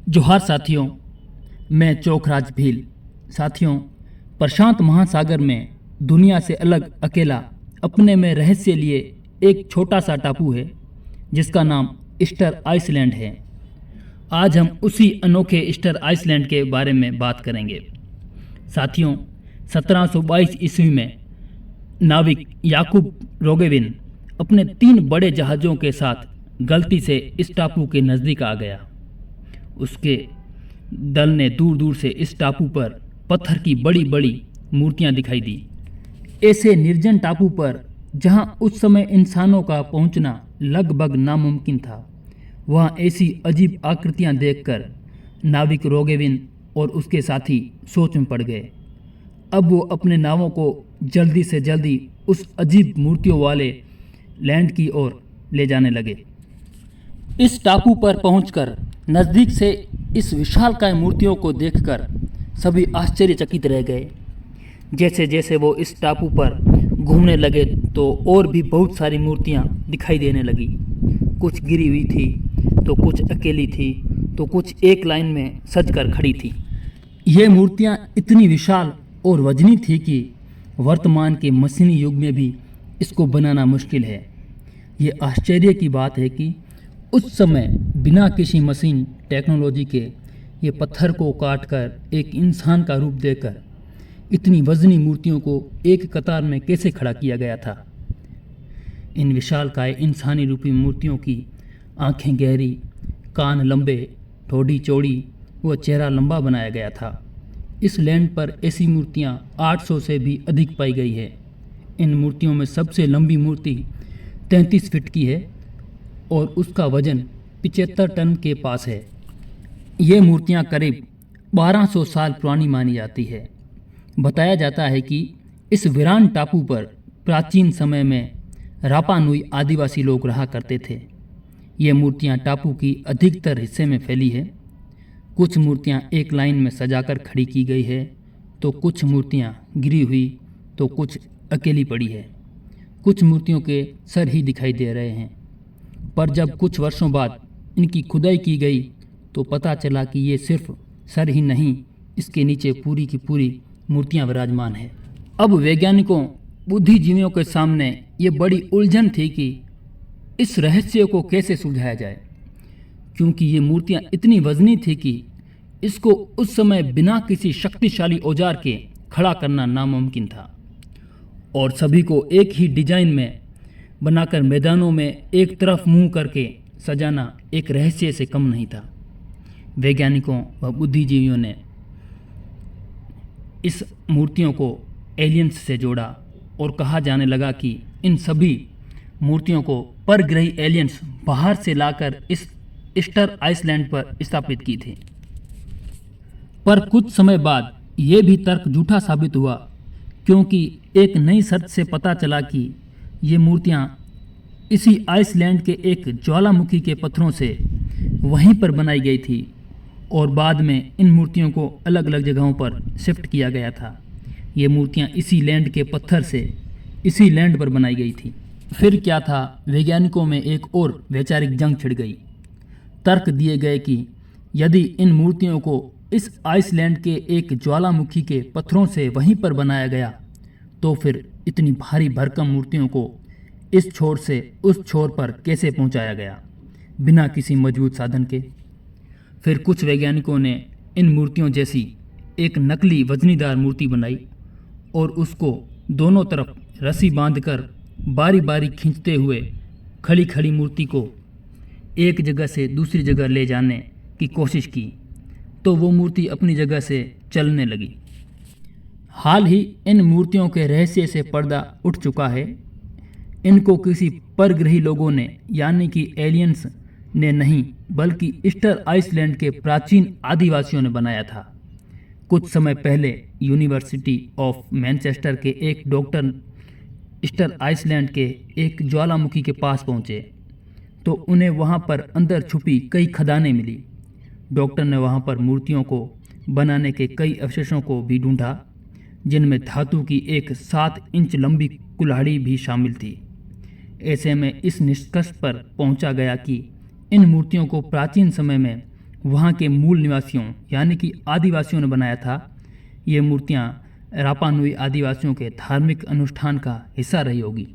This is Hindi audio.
जोहार साथियों, मैं चोखराज भील। साथियों, प्रशांत महासागर में दुनिया से अलग अकेला अपने में रहस्य लिए एक छोटा सा टापू है जिसका नाम ईस्टर आइसलैंड है। आज हम उसी अनोखे ईस्टर आइसलैंड के बारे में बात करेंगे। साथियों, 1722 ईस्वी में नाविक याकूब रोगेविन अपने 3 बड़े जहाज़ों के साथ गलती से इस टापू के नज़दीक आ गया। उसके दल ने दूर दूर से इस टापू पर पत्थर की बड़ी बड़ी मूर्तियां दिखाई दी। ऐसे निर्जन टापू पर जहां उस समय इंसानों का पहुंचना लगभग नामुमकिन था, वहां ऐसी अजीब आकृतियां देखकर नाविक रोगेविन और उसके साथी सोच में पड़ गए। अब वो अपने नावों को जल्दी से जल्दी उस अजीब मूर्तियों वाले लैंड की ओर ले जाने लगे। इस टापू पर पहुंचकर नज़दीक से इस विशालकाय मूर्तियों को देखकर सभी आश्चर्यचकित रह गए। जैसे जैसे वो इस टापू पर घूमने लगे तो और भी बहुत सारी मूर्तियां दिखाई देने लगी। कुछ गिरी हुई थी, तो कुछ अकेली थी, तो कुछ एक लाइन में सजकर खड़ी थी। ये मूर्तियां इतनी विशाल और वजनी थी कि वर्तमान के मशीनी युग में भी इसको बनाना मुश्किल है। ये आश्चर्य की बात है कि उस समय बिना किसी मशीन टेक्नोलॉजी के ये पत्थर को काटकर एक इंसान का रूप देकर इतनी वजनी मूर्तियों को एक कतार में कैसे खड़ा किया गया था। इन विशालकाय इंसानी रूपी मूर्तियों की आंखें गहरी, कान लंबे, ठोड़ी चौड़ी व चेहरा लंबा बनाया गया था। इस लैंड पर ऐसी मूर्तियां 800 से भी अधिक पाई गई है। इन मूर्तियों में सबसे लंबी मूर्ति 33 फीट की है और उसका वजन 75 टन के पास है। ये मूर्तियां करीब 1200 साल पुरानी मानी जाती है। बताया जाता है कि इस वीरान टापू पर प्राचीन समय में रापा नुई आदिवासी लोग रहा करते थे। ये मूर्तियां टापू की अधिकतर हिस्से में फैली है। कुछ मूर्तियां एक लाइन में सजाकर खड़ी की गई है, तो कुछ मूर्तियां गिरी हुई, तो कुछ अकेली पड़ी है। कुछ मूर्तियों के सर ही दिखाई दे रहे हैं, पर जब कुछ वर्षों बाद इनकी खुदाई की गई तो पता चला कि ये सिर्फ सर ही नहीं, इसके नीचे पूरी की पूरी मूर्तियां विराजमान है। अब वैज्ञानिकों, बुद्धिजीवियों के सामने ये बड़ी उलझन थी कि इस रहस्य को कैसे सुलझाया जाए, क्योंकि ये मूर्तियां इतनी वजनी थी कि इसको उस समय बिना किसी शक्तिशाली औजार के खड़ा करना नामुमकिन था और सभी को एक ही डिजाइन में बनाकर मैदानों में एक तरफ मुंह करके सजाना एक रहस्य से कम नहीं था। वैज्ञानिकों व बुद्धिजीवियों ने इस मूर्तियों को एलियंस से जोड़ा और कहा जाने लगा कि इन सभी मूर्तियों को परग्रही एलियंस बाहर से लाकर इस ईस्टर आइसलैंड पर स्थापित की थी। पर कुछ समय बाद ये भी तर्क झूठा साबित हुआ, क्योंकि एक नई शर्त से पता चला कि ये मूर्तियां इसी आइसलैंड के एक ज्वालामुखी के पत्थरों से वहीं पर बनाई गई थी और बाद में इन मूर्तियों को अलग अलग जगहों पर शिफ्ट किया गया था। ये मूर्तियां इसी लैंड के पत्थर से इसी लैंड पर बनाई गई थी। फिर क्या था, वैज्ञानिकों में एक और वैचारिक जंग छिड़ गई। तर्क दिए गए कि यदि इन मूर्तियों को इस आइसलैंड के एक ज्वालामुखी के पत्थरों से वहीं पर बनाया गया तो फिर इतनी भारी भरकम मूर्तियों को इस छोर से उस छोर पर कैसे पहुंचाया गया बिना किसी मजबूत साधन के। फिर कुछ वैज्ञानिकों ने इन मूर्तियों जैसी एक नकली वजनीदार मूर्ति बनाई और उसको दोनों तरफ रस्सी बांधकर बारी बारी खींचते हुए खड़ी खड़ी मूर्ति को एक जगह से दूसरी जगह ले जाने की कोशिश की, तो वो मूर्ति अपनी जगह से चलने लगी। हाल ही इन मूर्तियों के रहस्य से पर्दा उठ चुका है। इनको किसी परग्रही लोगों ने, यानी कि एलियंस ने नहीं, बल्कि ईस्टर आइसलैंड के प्राचीन आदिवासियों ने बनाया था। कुछ समय पहले यूनिवर्सिटी ऑफ मैनचेस्टर के एक डॉक्टर ईस्टर आइसलैंड के एक ज्वालामुखी के पास पहुंचे तो उन्हें वहां पर अंदर छुपी कई खदानें मिली। डॉक्टर ने वहां पर मूर्तियों को बनाने के कई अवशेषों को भी ढूंढा, जिनमें धातु की एक 7 इंच लंबी कुल्हाड़ी भी शामिल थी। ऐसे में इस निष्कर्ष पर पहुंचा गया कि इन मूर्तियों को प्राचीन समय में वहाँ के मूल निवासियों यानी कि आदिवासियों ने बनाया था। ये मूर्तियाँ रापा नुई आदिवासियों के धार्मिक अनुष्ठान का हिस्सा रही होगी।